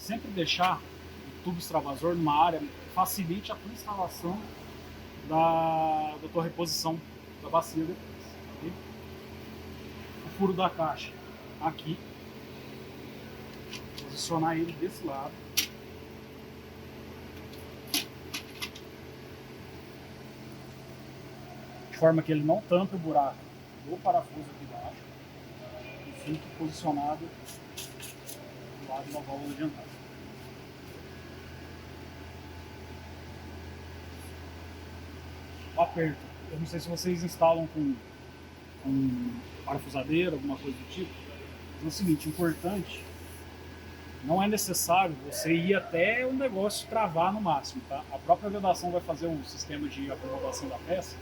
sempre deixar o tubo extravasor numa área que facilite a tua instalação da tua reposição da bacia depois. Okay? O furo da caixa aqui, posicionar ele desse lado. De forma que ele não tampe o buraco do parafuso aqui embaixo e fique posicionado do lado da válvula de entrada. O aperto, eu não sei se vocês instalam com parafusadeira, alguma coisa do tipo, mas é o seguinte, importante, não é necessário você ir até o negócio travar no máximo, tá? A própria vedação vai fazer um sistema de acomodação da peça.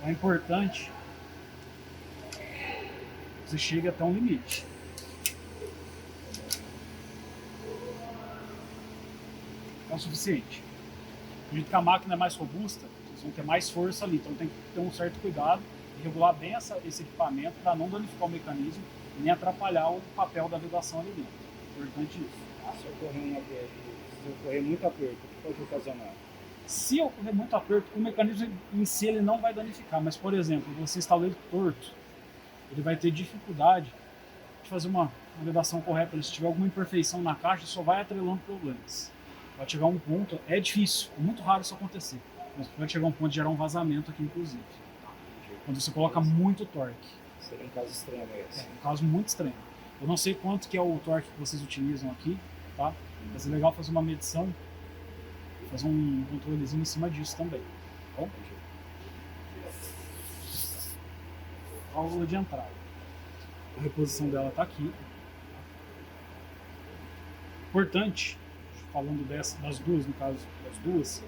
É importante que você chegue até um limite. É o suficiente. Acredito que a máquina é mais robusta, vocês vão ter mais força ali, então tem que ter um certo cuidado e regular bem esse equipamento para não danificar o mecanismo e nem atrapalhar o papel da vedação ali dentro. É importante isso. Se ocorrer muito aperto, o que pode ocasionar? Se ocorrer muito aperto, o mecanismo em si ele não vai danificar, mas por exemplo, você instalar ele torto, ele vai ter dificuldade de fazer uma vedação correta. Se tiver alguma imperfeição na caixa, só vai atrelando problemas. Vai chegar um ponto, é difícil, é muito raro isso acontecer, mas pode chegar um ponto de gerar um vazamento aqui, inclusive. Quando você coloca muito torque. Seria um caso extremo esse. É um caso muito extremo. Eu não sei quanto que é o torque que vocês utilizam aqui, tá? Mas é legal fazer uma medição, fazer um controlezinho em cima disso também. Tá bom? Válvula de entrada. A reposição dela está aqui. Importante, falando das duas, no caso das duas,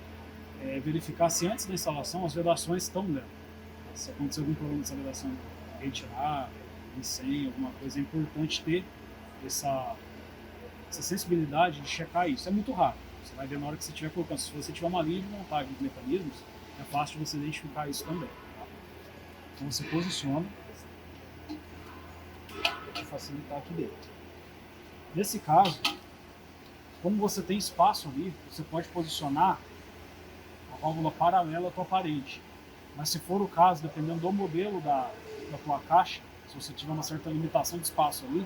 é verificar se antes da instalação as vedações estão dela. Se acontecer algum problema dessa vedação, retirar, incêndio, alguma coisa, é importante ter essa sensibilidade de checar isso. É muito raro. Você vai ver na hora que você estiver colocando. Se você tiver uma linha de montagem de mecanismos, é fácil de você identificar isso também. Tá? Então você posiciona para te facilitar aqui dentro. Nesse caso, como você tem espaço ali, você pode posicionar a válvula paralela à tua parede. Mas se for o caso, dependendo do modelo da tua caixa, se você tiver uma certa limitação de espaço ali,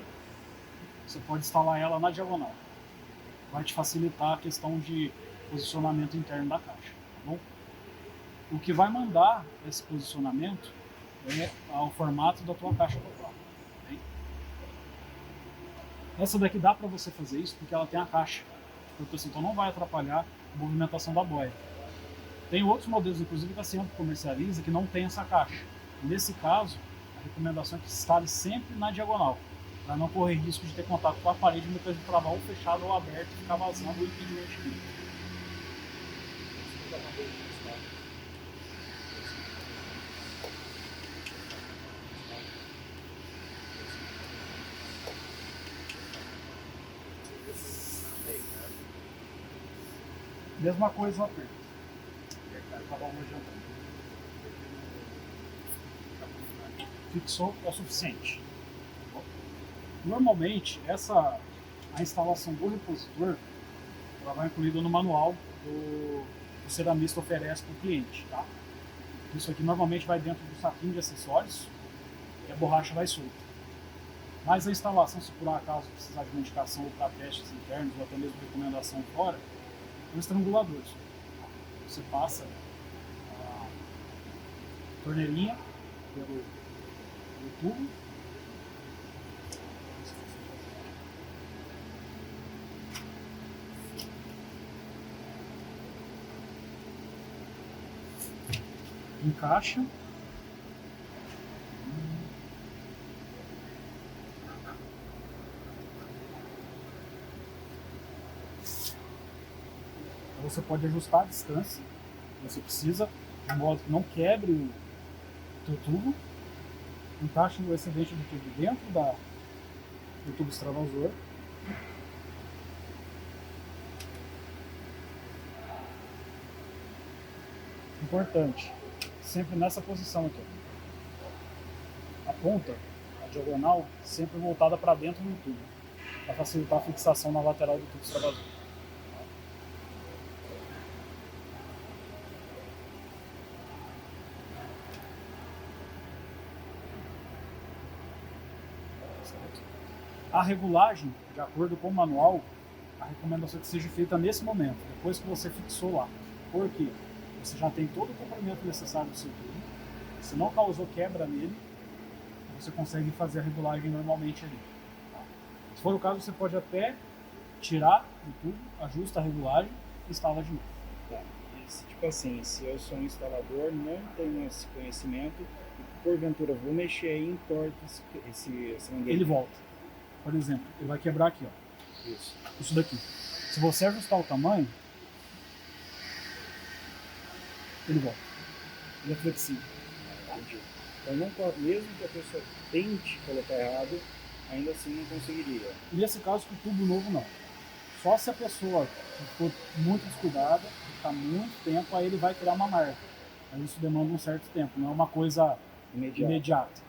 você pode instalar ela na diagonal. Vai te facilitar a questão de posicionamento interno da caixa. Tá bom? O que vai mandar esse posicionamento é o formato da tua caixa total. Tá? Essa daqui dá para você fazer isso porque ela tem a caixa. Então não vai atrapalhar a movimentação da boia. Tem outros modelos, inclusive, que a Ciampa comercializa, que não tem essa caixa. Nesse caso, a recomendação é que se instale sempre na diagonal, para não correr risco de ter contato com a parede, muitas vezes travar ou fechado ou aberto e ficar vazando o impedimento de mesma coisa o aperto. Fixou é o suficiente. Normalmente, a instalação do repositor ela vai incluída no manual do ceramista oferece para o cliente. Tá? Isso aqui normalmente vai dentro do saquinho de acessórios e a borracha vai solta. Mas a instalação, se por acaso precisar de uma indicação ou para testes internos ou até mesmo recomendação fora, é um estrangulador. Você passa a torneirinha pelo tubo, encaixa, você pode ajustar a distância que você precisa, de modo que não quebre o teu tubo. Encaixa o excedente do tubo dentro do tubo extravasor. Importante, sempre nessa posição aqui. A ponta, a diagonal, sempre voltada para dentro do tubo. para facilitar a fixação na lateral do tubo extravasor. A regulagem, de acordo com o manual, a recomendação é que seja feita nesse momento, depois que você fixou lá. Por quê? Você já tem todo o comprimento necessário do seu tubo, se não causou quebra nele, você consegue fazer a regulagem normalmente ali. Se for o caso, você pode até tirar do tubo, ajusta a regulagem e instala de novo. Tá. Tipo assim, se eu sou um instalador, não tenho esse conhecimento, e porventura vou mexer e entorto esse mangueiro. Ele volta. Por exemplo, ele vai quebrar aqui, ó. Isso daqui. Se você ajustar o tamanho, ele volta. Ele é flexível. Entendi. Então, não, mesmo que a pessoa tente colocar errado, ainda assim não conseguiria. Nesse caso, com tubo novo, não. Só se a pessoa for muito descuidada, ficar muito tempo, aí ele vai criar uma marca. Mas isso demanda um certo tempo, não é uma coisa imediata.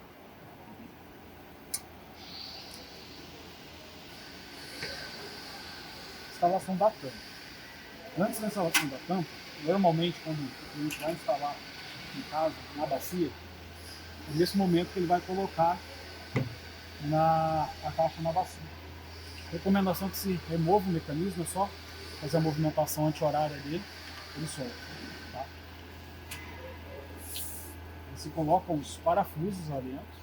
Instalação da tampa. Antes da instalação da tampa, normalmente quando o cliente vai instalar em casa, na bacia, é nesse momento que ele vai colocar a caixa na bacia. Recomendação que se remova o mecanismo, é só fazer a movimentação anti-horária dele, ele solta. Tá? Aí se colocam os parafusos lá dentro.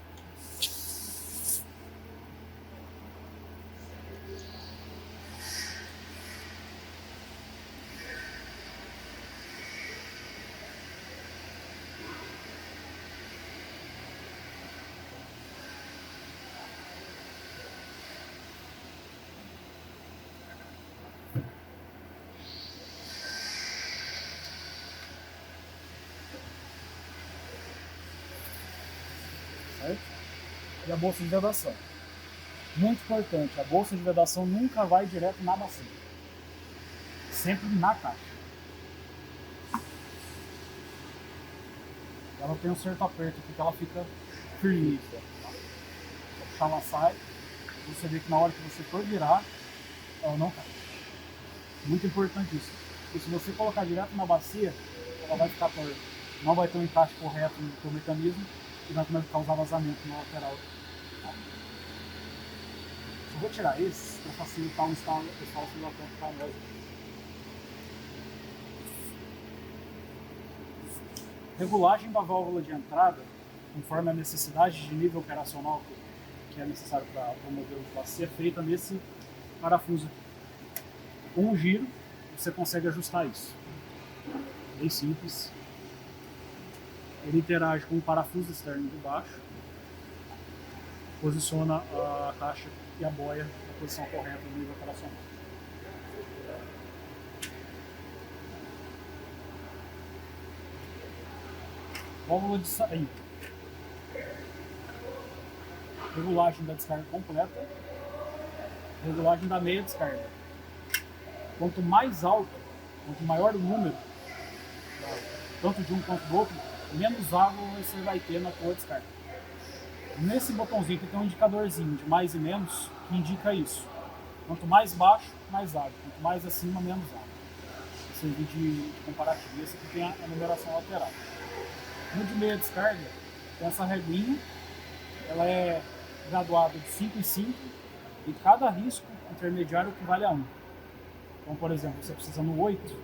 Certo? E a bolsa de vedação. Muito importante, a bolsa de vedação nunca vai direto na bacia. Sempre na caixa. Ela tem um certo aperto aqui que ela fica firme. Tá? Se puxar ela sai, você vê que na hora que você for virar, ela não cai. Muito importante isso. Porque se você colocar direto na bacia, ela vai ficar torta. Não vai ter um encaixe correto no seu mecanismo e vai começar a causar vazamento na lateral. Eu vou tirar esse para facilitar o instalação da tampa para nós. Regulagem da válvula de entrada, conforme a necessidade de nível operacional que é necessário para o modelo de bacia, é feita nesse parafuso aqui. Com um giro, você consegue ajustar isso. Bem simples. Ele interage com o parafuso externo de baixo, posiciona a caixa e a boia na posição correta do nível operacional. Válvula de saída. Regulagem da descarga completa. Regulagem da meia descarga. Quanto mais alto, quanto maior o número, tanto de um quanto do outro, menos água você vai ter na tua descarga. Nesse botãozinho aqui tem um indicadorzinho de mais e menos que indica isso. Quanto mais baixo, mais água. Quanto mais acima, menos água. Esse é o vídeo de comparativo. E esse aqui tem a numeração lateral. No de meia descarga, tem essa regrinha. Ela é graduada de 5 em 5 e cada risco intermediário equivale a 1. Então, por exemplo, você precisa no 8,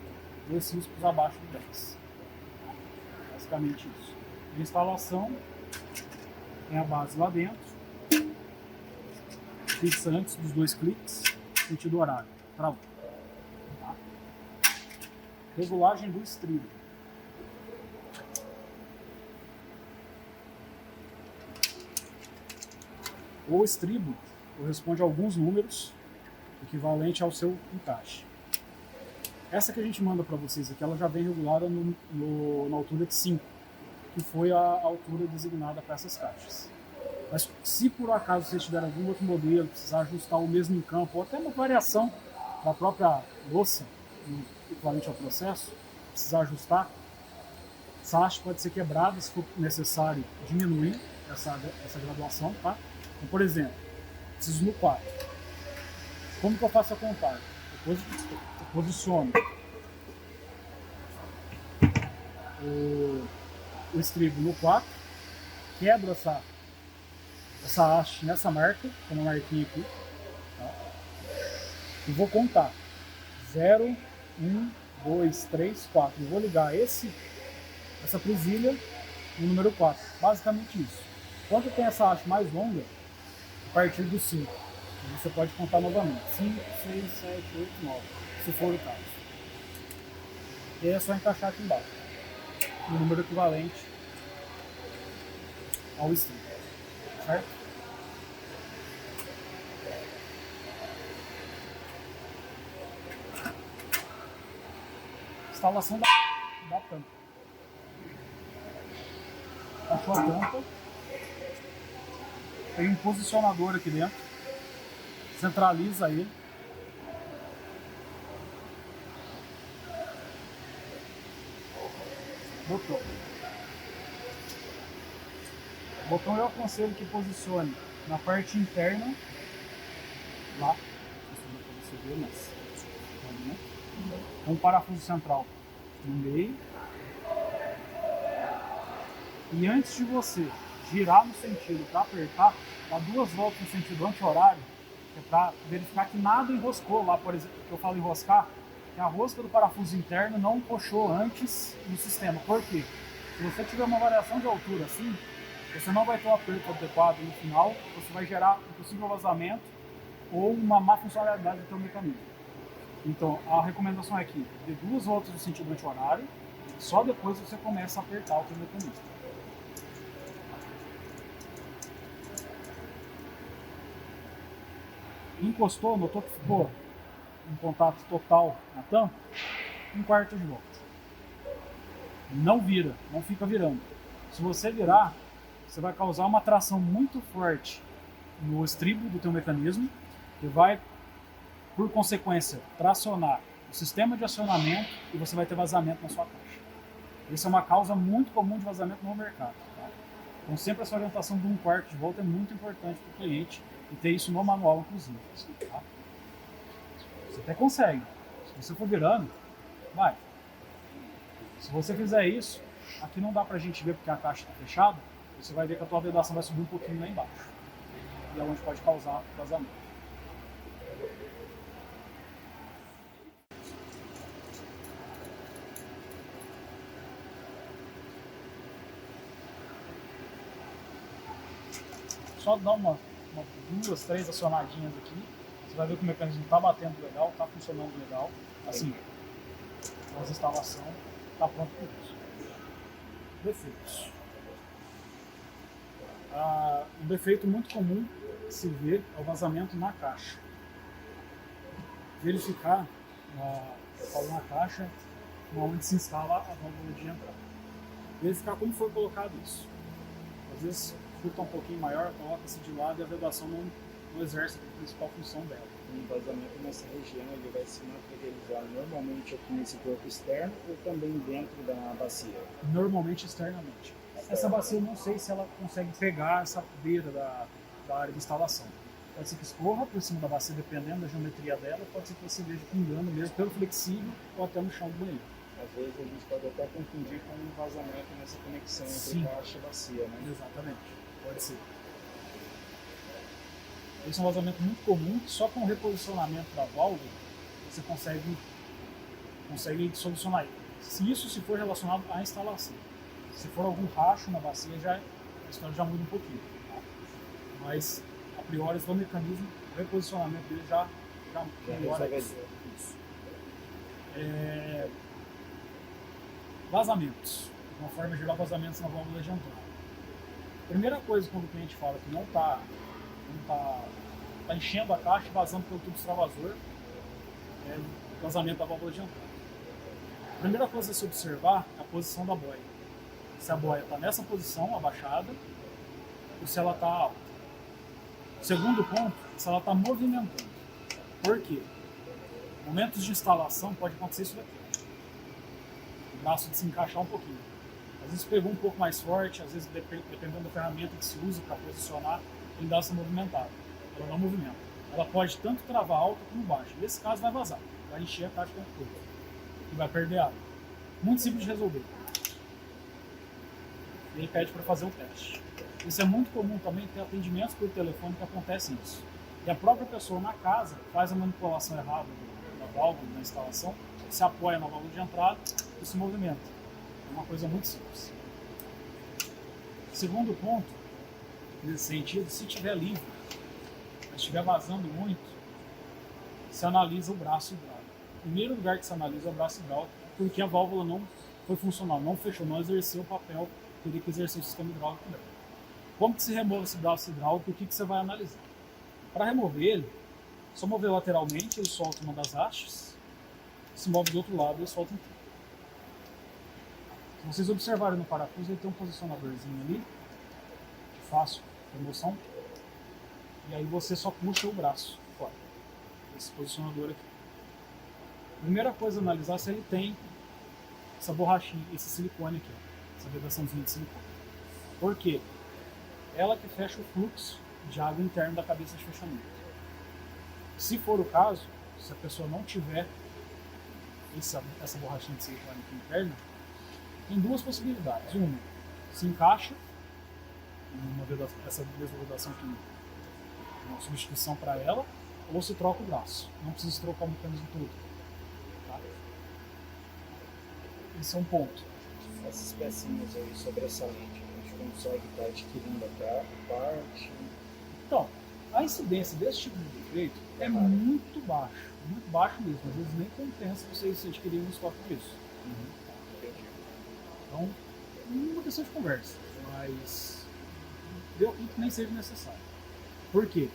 2 riscos abaixo do 10. Basicamente isso. De instalação, tem a base lá dentro, fixa antes dos 2 cliques, sentido horário, travou. Tá? Regulagem do estribo. O estribo corresponde a alguns números equivalente ao seu encaixe. Essa que a gente manda para vocês aqui, ela já vem regulada na altura de 5, que foi a altura designada para essas caixas. Mas se por acaso vocês tiverem algum outro modelo, precisar ajustar o mesmo em campo, ou até uma variação da própria louça, equivalente ao processo, precisar ajustar, essa haste pode ser quebrada se for necessário diminuir essa graduação. Tá? Então, por exemplo, preciso no 4. Como que eu faço a contagem? Eu posiciono o estribo no 4, quebro essa haste nessa marca, com uma marquinha aqui, tá? E vou contar 0, 1, 2, 3, 4. Eu vou ligar essa presilha no número 4. Basicamente isso. Quando tem essa haste mais longa, a partir do 5, você pode contar novamente. 5, 6, 7, 8, 9, se for o caso. E aí é só encaixar aqui embaixo o número equivalente ao estribo, certo? Instalação da tampa. Achou a tampa. Tem um posicionador aqui dentro. Centraliza ele. Botão. O botão eu aconselho que posicione na parte interna, lá, não sei se você vê, mas com o parafuso central no meio. E antes de você girar no sentido para apertar, dá 2 voltas no sentido anti-horário, que é para verificar que nada enroscou lá, por exemplo, que eu falo enroscar, que a rosca do parafuso interno não puxou antes no sistema. Por quê? Se você tiver uma variação de altura assim, você não vai ter o aperto adequado no final, você vai gerar um possível vazamento ou uma má funcionalidade do seu mecanismo. Então, a recomendação é que dê 2 voltas no sentido anti-horário, só depois você começa a apertar o seu mecanismo. Encostou, notou que ficou em contato total na tampa, 1/4 de volta. Não vira, não fica virando. Se você virar, você vai causar uma tração muito forte no estribo do teu mecanismo, que vai, por consequência, tracionar o sistema de acionamento e você vai ter vazamento na sua caixa. Essa é uma causa muito comum de vazamento no mercado. Tá? Então sempre essa orientação de 1/4 de volta é muito importante para o cliente e ter isso no manual, inclusive. Tá? Você até consegue. Se você for virando, vai. Se você fizer isso, aqui não dá pra gente ver porque a caixa está fechada, você vai ver que a tua vedação vai subir um pouquinho lá embaixo. E é onde pode causar vazamento. Só dá uma 2, 3 acionadinhas aqui, você vai ver que o mecanismo está batendo legal, está funcionando legal. Assim, a instalação está pronta por isso. Defeitos. Um defeito muito comum que se vê é o vazamento na caixa. Verificar, eu falo na caixa, onde se instala a válvula de entrada. Verificar como foi colocado isso. Às vezes curta um pouquinho maior, coloca-se de lado e a vedação não exerce a principal função dela. O vazamento nessa região ele vai se materializar normalmente aqui nesse corpo externo ou também dentro da bacia? Normalmente externamente. Essa bacia eu não sei se ela consegue pegar essa beira da área de instalação. Pode ser que escorra por cima da bacia, dependendo da geometria dela, pode ser que você veja pingando mesmo pelo flexível ou até no chão do banheiro. Às vezes a gente pode até confundir com um vazamento nessa conexão Sim, entre caixa e bacia, né? Exatamente, pode ser. Esse é um vazamento muito comum, que só com o reposicionamento da válvula você consegue solucionar ele. Se for relacionado à instalação. Se for algum racho na bacia, a história já muda um pouquinho. Tá? Mas, a priori, do mecanismo, o reposicionamento dele já melhora isso. Vazamentos. De uma forma geral, vazamentos na válvula de entrada. Primeira coisa, quando o cliente fala que não está enchendo a caixa e vazando pelo tubo extravasor, é vazamento da válvula de entrada. A primeira coisa a se observar é a posição da boia. Se a boia está nessa posição, abaixada, ou se ela está alta. O segundo ponto é se ela está movimentando. Por quê? Momentos de instalação pode acontecer isso daqui. O braço de se encaixar um pouquinho. Às vezes pegou um pouco mais forte, às vezes dependendo da ferramenta que se usa para posicionar, ele dá essa movimentada. Ela não movimenta. ela pode tanto travar alta como baixa. Nesse caso vai vazar, vai encher a caixa com tudo e vai perder água. Muito simples de resolver. E aí pede para fazer um teste. Isso é muito comum também, ter atendimentos por telefone que acontecem isso. E a própria pessoa na casa faz a manipulação errada da válvula, da instalação, se apoia na válvula de entrada e se movimenta. É uma coisa muito simples. Segundo ponto, nesse sentido, se tiver livre, mas estiver vazando muito, se analisa o braço hidráulico. O primeiro lugar que se analisa é o braço hidráulico, porque a válvula não foi funcional, não fechou, não exerceu o papel que teria que exercer o sistema hidráulico dela. Como que se remove esse braço hidráulico? O que você vai analisar? Para remover ele, só mover lateralmente, ele solta uma das hastes, se move do outro lado, ele solta inteiro. Se vocês observarem no parafuso, ele tem um posicionadorzinho ali, de fácil remoção, e aí você só puxa o braço fora, esse posicionador aqui. Primeira coisa a analisar é se ele tem essa borrachinha, esse silicone aqui, essa vedaçãozinha de silicone. Por quê? Ela que fecha o fluxo de água interno da cabeça de fechamento. Se for o caso, se a pessoa não tiver essa borrachinha de silicone aqui interna, tem duas possibilidades. Uma, se encaixa essa mesma vedação aqui, uma substituição para ela, ou se troca o braço. Não precisa trocar o mecanismo todo. Tá? Esse é um ponto. Essas pecinhas aí sobressalentes, a gente consegue estar adquirindo a parte. Então, a incidência desse tipo de defeito é muito baixo mesmo. Às vezes nem compensa vocês adquirirem um estoque disso. Então, uma questão de conversa, mas eu nem seja necessário. Por quê?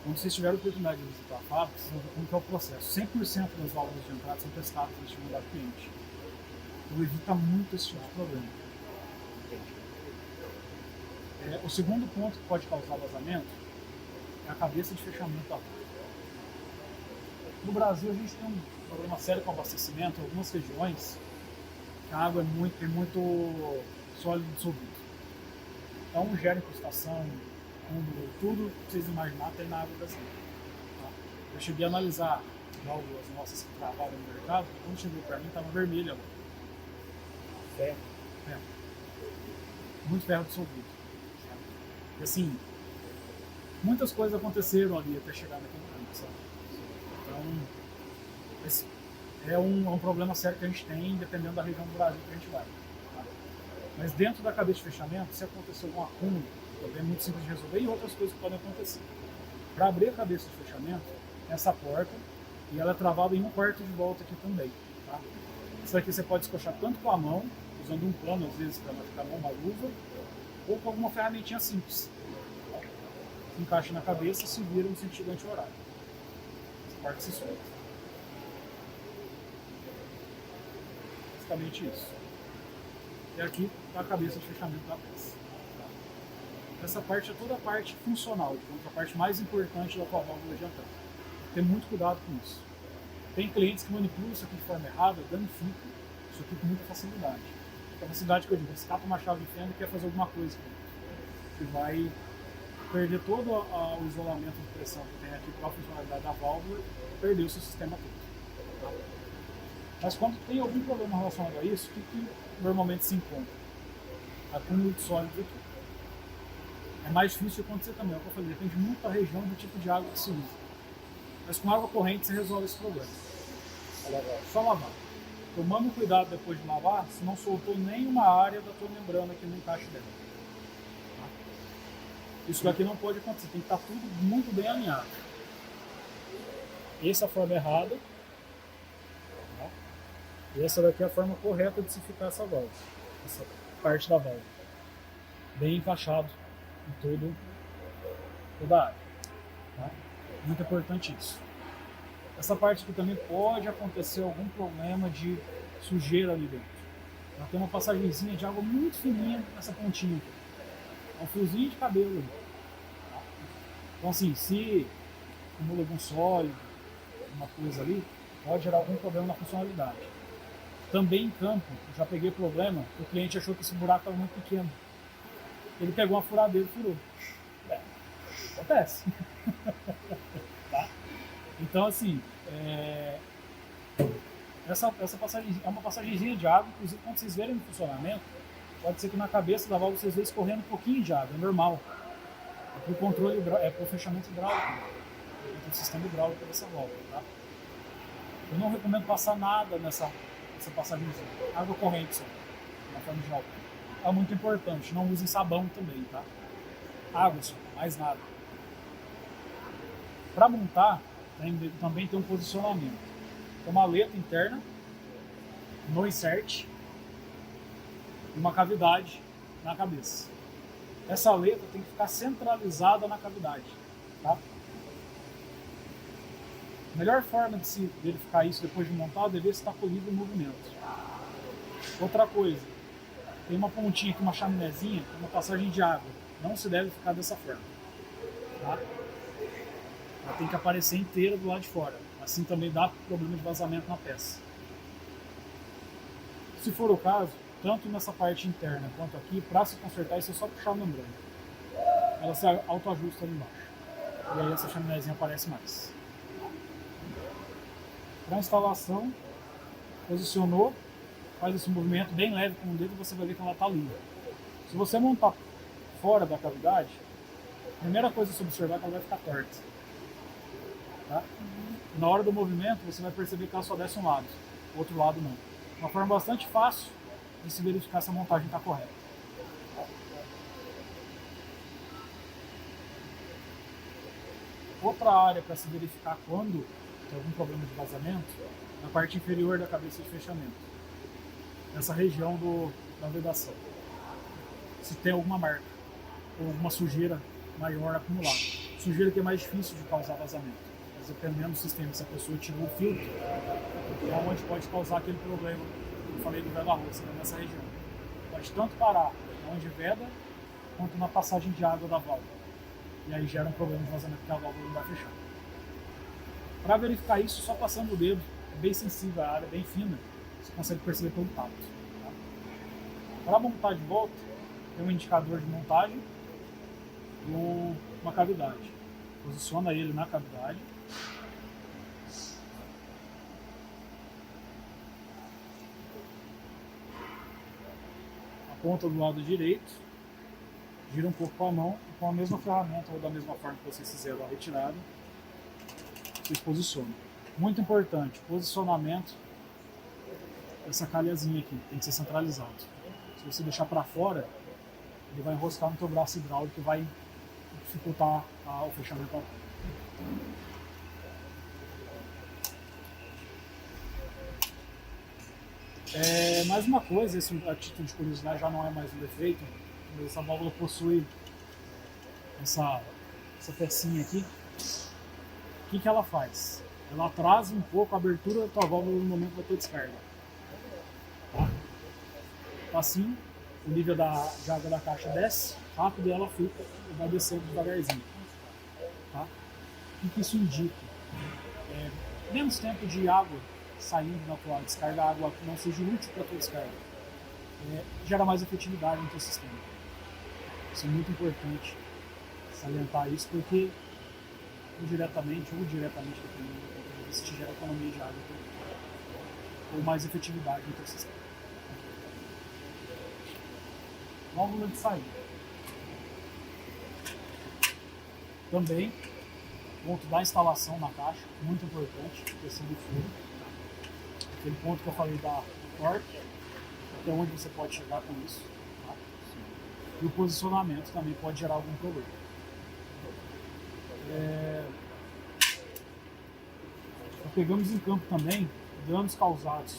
Quando vocês tiverem a oportunidade de visitar a fábrica, vocês vão ver como que é o processo. 100% das válvulas de entrada são testadas antes de mandar para o cliente. Então evita muito esse tipo de problema. O segundo ponto que pode causar vazamento é a cabeça de fechamento da válvula. No Brasil a gente tem um problema sério com abastecimento em algumas regiões. A água é muito sólido dissolvido. Então gera incrustação, tudo que vocês imaginar tem na água brasileira. Tá? Eu cheguei a analisar válvulas nossas que travavam no mercado, quando chegou para mim estava vermelha. Ferro. Muito ferro dissolvido. E assim, muitas coisas aconteceram ali até chegar naquele ponto, sabe? Então, esse é um problema sério que a gente tem, dependendo da região do Brasil que a gente vai. Tá? Mas dentro da cabeça de fechamento, se acontecer algum acúmulo, também é muito simples de resolver, e outras coisas que podem acontecer. Para abrir a cabeça de fechamento, essa porta, e ela é travada em um quarto de volta aqui também. Tá? Isso aqui você pode escochar tanto com a mão, usando um pano, às vezes, para machucar a mão, uma luva, ou com alguma ferramentinha simples. Tá? Encaixa na cabeça e se vira no sentido anti-horário. Essa parte se solta. Basicamente isso. E aqui está a cabeça de fechamento da peça. Essa parte é toda a parte funcional, digamos, a parte mais importante da tua válvula de entrada. Tem muito cuidado com isso. Tem clientes que manipulam isso aqui de forma errada, danificam isso aqui com muita facilidade. A facilidade que eu digo, escapa uma chave de fenda e quer fazer alguma coisa que vai perder todo o isolamento de pressão que tem aqui para a funcionalidade da válvula e perder o seu sistema todo. Tá? Mas quando tem algum problema relacionado a isso, o que normalmente se encontra? Acúmulo de sólidos aqui. É mais difícil de acontecer também, é o que eu falei, depende muito da região e do tipo de água que se usa. Mas com água corrente você resolve esse problema. Só lavar. Tomando cuidado depois de lavar, se não soltou nenhuma área da tua membrana aqui no encaixe dela. Tá? Isso daqui não pode acontecer, tem que estar tudo muito bem alinhado. Essa é a forma errada. Tá? E essa daqui é a forma correta de se ficar essa válvula. Essa parte da válvula. Bem encaixado em toda a área. Tá? Muito importante isso. Essa parte aqui também pode acontecer algum problema de sujeira ali dentro. Ela tem uma passagenzinha de água muito fininha nessa pontinha aqui. É um fiozinho de cabelo ali. Tá? Então assim, se acumula algum sólido, alguma coisa ali, pode gerar algum problema na funcionalidade. Também em campo, eu já peguei problema, o cliente achou que esse buraco estava muito pequeno. Ele pegou uma furadeira e furou. Acontece. Então, assim, essa passagem é uma passagemzinha de água. Inclusive, quando vocês verem no funcionamento, pode ser que na cabeça da válvula vocês vejam escorrendo um pouquinho de água, é normal. É para o controle, é para o fechamento hidráulico, é o sistema hidráulico dessa válvula, tá? Eu não recomendo passar nada nessa passagemzinha. Água corrente só, na forma de álcool. É muito importante, não usem sabão também, tá? Água só, mais nada. Para montar, também tem um posicionamento. Tem uma aleta interna, no insert, e uma cavidade na cabeça. Essa aleta tem que ficar centralizada na cavidade, tá? A melhor forma de se verificar isso depois de montado é ver se está polido o movimento. Outra coisa, tem uma pontinha aqui, uma chaminézinha, uma passagem de água. Não se deve ficar dessa forma, tá? Ela tem que aparecer inteira do lado de fora. Assim também dá problema de vazamento na peça. Se for o caso, tanto nessa parte interna quanto aqui, para se consertar isso é só puxar a membrana. Ela se autoajusta ali embaixo. E aí essa chaminézinha aparece mais. Para instalação, posicionou, faz esse movimento bem leve com o dedo e você vai ver que ela está livre. Se você montar fora da cavidade, a primeira coisa a se observar é que ela vai ficar torta. Tá? Na hora do movimento, você vai perceber que ela só desce um lado, o outro lado não. Uma forma bastante fácil de se verificar se a montagem está correta. Outra área para se verificar quando tem algum problema de vazamento, na parte inferior da cabeça de fechamento. Nessa região da vedação. Se tem alguma marca ou alguma sujeira maior acumulada. Sujeira que é mais difícil de causar vazamento. Mas dependendo do sistema, se a pessoa tirou o filtro, é onde pode causar aquele problema que eu falei do veda-rosca, nessa região. Pode tanto parar onde veda, quanto na passagem de água da válvula. E aí gera um problema de vazamento que a válvula não vai fechar. Para verificar isso, só passando o dedo, é bem sensível, a área é bem fina, você consegue perceber pelo tato. Tá? Para montar de volta, tem um indicador de montagem e uma cavidade. Posiciona ele na cavidade. Aponta do lado direito, gira um pouco com a mão e com a mesma ferramenta ou da mesma forma que vocês fizeram a retirada, vocês posicionam. Muito importante, posicionamento dessa calhazinha aqui, tem que ser centralizado. Se você deixar para fora, ele vai enroscar no teu braço hidráulico e vai dificultar o fechamento da válvula. Mais uma coisa, esse a título de curiosidade já não é mais um defeito, mas essa válvula possui essa pecinha aqui. O que ela faz? Ela atrasa um pouco a abertura da tua válvula no momento da tua descarga. Tá? Assim, o nível de água da caixa desce rápido e ela fica e vai descendo devagarzinho. Tá? O que isso indica? Menos tempo de água saindo da tua descarga, a água que não seja útil para a tua descarga. Gera mais efetividade no teu sistema. Isso é muito importante salientar isso, porque indiretamente ou diretamente, dependendo do ponto de vista, te gera economia de água ou mais efetividade no teu sistema. Válvula de saída. Também, ponto da instalação na caixa, muito importante, questão do furo. Aquele ponto que eu falei da torque, até onde você pode chegar com isso. Tá? E o posicionamento também pode gerar algum problema. Pegamos em campo também danos causados,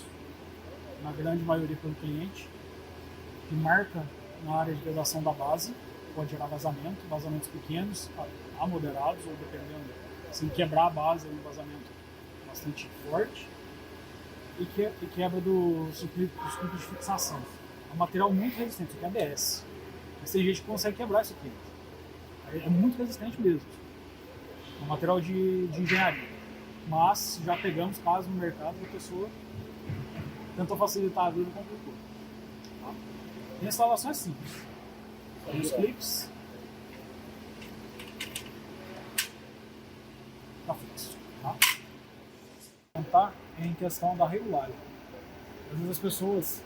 na grande maioria pelo cliente, que marca na área de vedação da base, pode gerar vazamentos pequenos a moderados, ou dependendo, se quebrar a base, é um vazamento bastante forte, e quebra do circuito de fixação. É um material muito resistente, isso aqui é ABS, mas tem gente que consegue quebrar isso aqui. É muito resistente mesmo. É um material de engenharia. Mas já pegamos casos no mercado que a pessoa tentou facilitar a vida e complicou. Tá? E a instalação é simples. Tem os clips. Tá fixo. Tá? em questão da regulagem. Às vezes as pessoas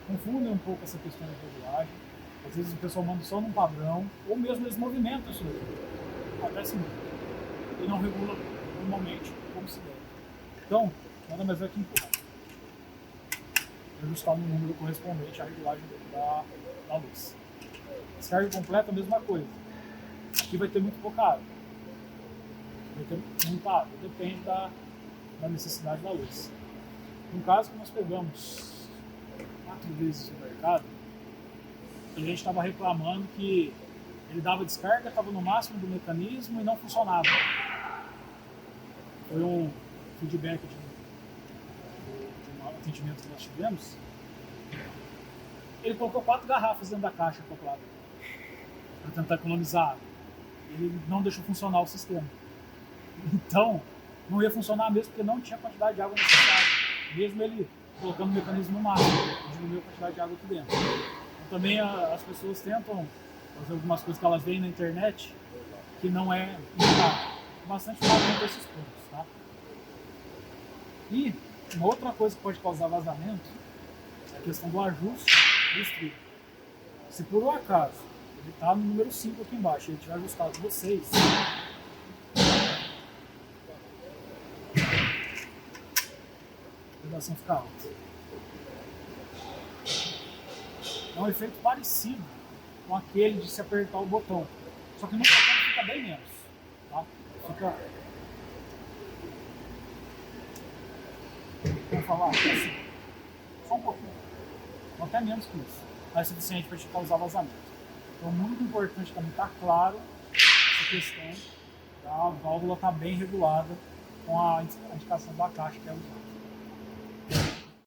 confundem um pouco essa questão da regulagem, às vezes o pessoal manda só num padrão, ou mesmo eles movimentam isso daí, acontece muito, e não regula normalmente como se deve. Então, nada mais é que empurrar. Ajustar no número correspondente à regulagem da luz. Descarga completa, a mesma coisa. Aqui vai ter muito pouca água. Vai ter muita água, depende da necessidade da luz. No caso que nós pegamos 4 vezes no mercado, a gente estava reclamando que ele dava descarga, estava no máximo do mecanismo e não funcionava. Foi um feedback de um atendimento que nós tivemos. Ele colocou 4 garrafas dentro da caixa acoplada para tentar economizar água. Ele não deixou funcionar o sistema. Então, não ia funcionar mesmo porque não tinha quantidade de água necessária. Mesmo ele colocando o mecanismo no máximo, diminuiu a quantidade de água aqui dentro. Então, também as pessoas tentam fazer algumas coisas que elas veem na internet que não é bastante fácil com esses pontos, tá? E uma outra coisa que pode causar vazamento é a questão do ajuste do estribo. Se por um acaso ele está no número 5 aqui embaixo e ele tiver ajustado no 6, a vibração fica alta. É um efeito parecido com aquele de se apertar o botão, só que no botão fica bem menos, tá? Fica, vamos falar assim, só um pouquinho, ou até menos que isso, mas é suficiente para te causar vazamento. Então, muito importante também estar claro essa questão da válvula estar bem regulada com a indicação da caixa que é usada.